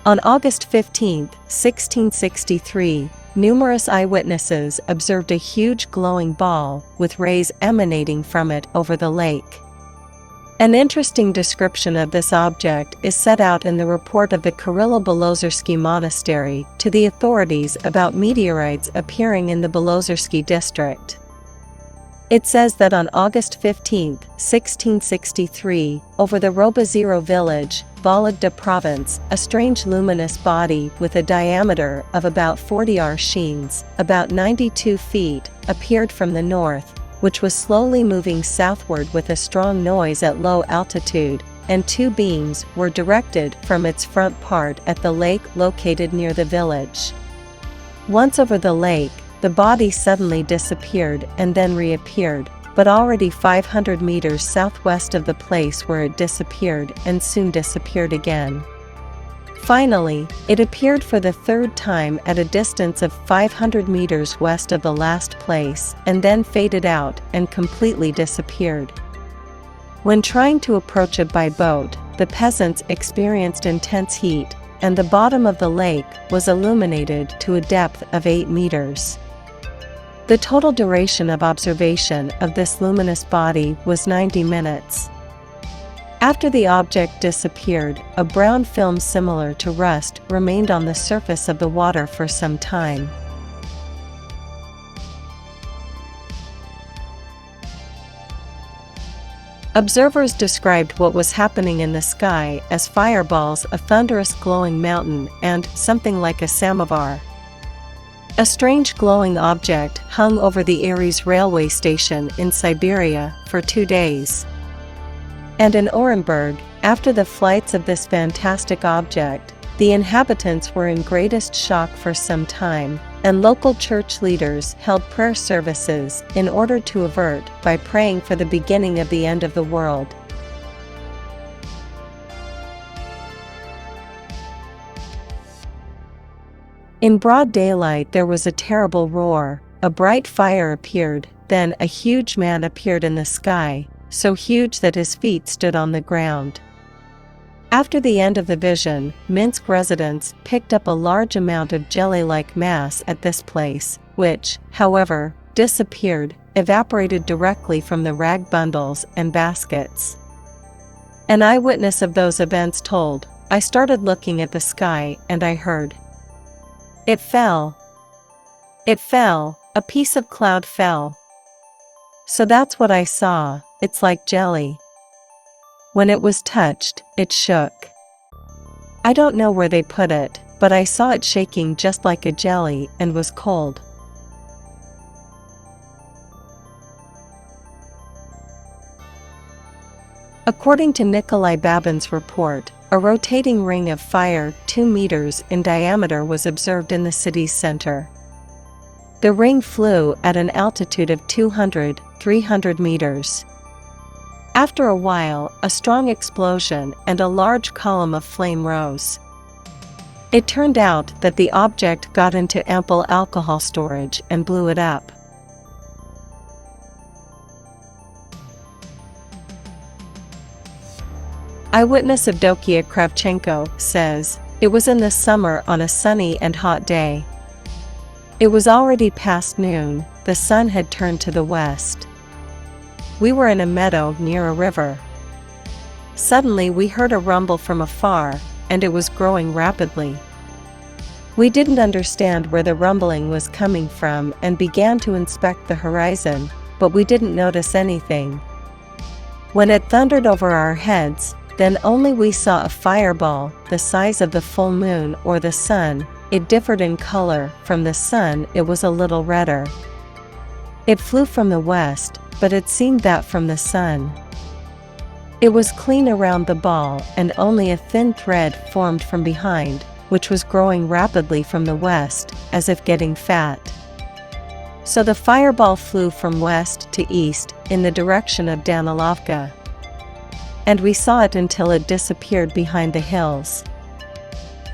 On August 15, 1663, numerous eyewitnesses observed a huge glowing ball with rays emanating from it over the lake. An interesting description of this object is set out in the report of the Kirillo-Belozersky Monastery to the authorities about meteorites appearing in the Belozersky district. It says that on August 15, 1663, over the Robozero village, Vologda province, a strange luminous body with a diameter of about 40 arsheens, about 92 feet, appeared from the north, which was slowly moving southward with a strong noise at low altitude, and two beams were directed from its front part at the lake located near the village. Once over the lake, the body suddenly disappeared and then reappeared, but already 500 meters southwest of the place where it disappeared, and soon disappeared again. Finally, it appeared for the third time at a distance of 500 meters west of the last place, and then faded out and completely disappeared. When trying to approach it by boat, the peasants experienced intense heat, and the bottom of the lake was illuminated to a depth of 8 meters. The total duration of observation of this luminous body was 90 minutes. After the object disappeared, a brown film similar to rust remained on the surface of the water for some time. Observers described what was happening in the sky as fireballs, a thunderous glowing mountain, and something like a samovar. A strange glowing object hung over the Aries railway station in Siberia for 2 days. And in Orenburg, after the flights of this fantastic object, the inhabitants were in greatest shock for some time, and local church leaders held prayer services in order to avert by praying for the beginning of the end of the world. In broad daylight there was a terrible roar, a bright fire appeared, then a huge man appeared in the sky, so huge that his feet stood on the ground. After the end of the vision, Minsk residents picked up a large amount of jelly-like mass at this place, which, however, disappeared, evaporated directly from the rag bundles and baskets. An eyewitness of those events told, "I started looking at the sky and I heard. It fell. It fell, a piece of cloud fell. So that's what I saw, it's like jelly. When it was touched, it shook. I don't know where they put it, but I saw it shaking just like a jelly and was cold." According to Nikolai Babin's report, a rotating ring of fire 2 meters in diameter was observed in the city's center. The ring flew at an altitude of 200-300 meters. After a while, a strong explosion and a large column of flame rose. It turned out that the object got into ample alcohol storage and blew it up. Eyewitness Avdokia Kravchenko says, "It was in the summer on a sunny and hot day. It was already past noon, the sun had turned to the west. We were in a meadow near a river. Suddenly we heard a rumble from afar, and it was growing rapidly. We didn't understand where the rumbling was coming from and began to inspect the horizon, but we didn't notice anything. When it thundered over our heads, then only we saw a fireball the size of the full moon or the sun. It differed in color from the sun, it was a little redder. It flew from the west, but it seemed that from the sun. It was clean around the ball and only a thin thread formed from behind, which was growing rapidly from the west, as if getting fat. So the fireball flew from west to east in the direction of Danilovka. And we saw it until it disappeared behind the hills.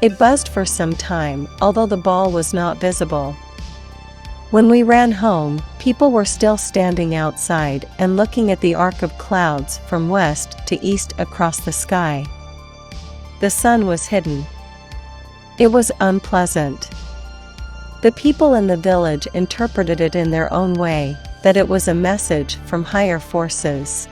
It buzzed for some time, although the ball was not visible. When we ran home, people were still standing outside and looking at the arc of clouds from west to east across the sky. The sun was hidden. It was unpleasant. The people in the village interpreted it in their own way, that it was a message from higher forces.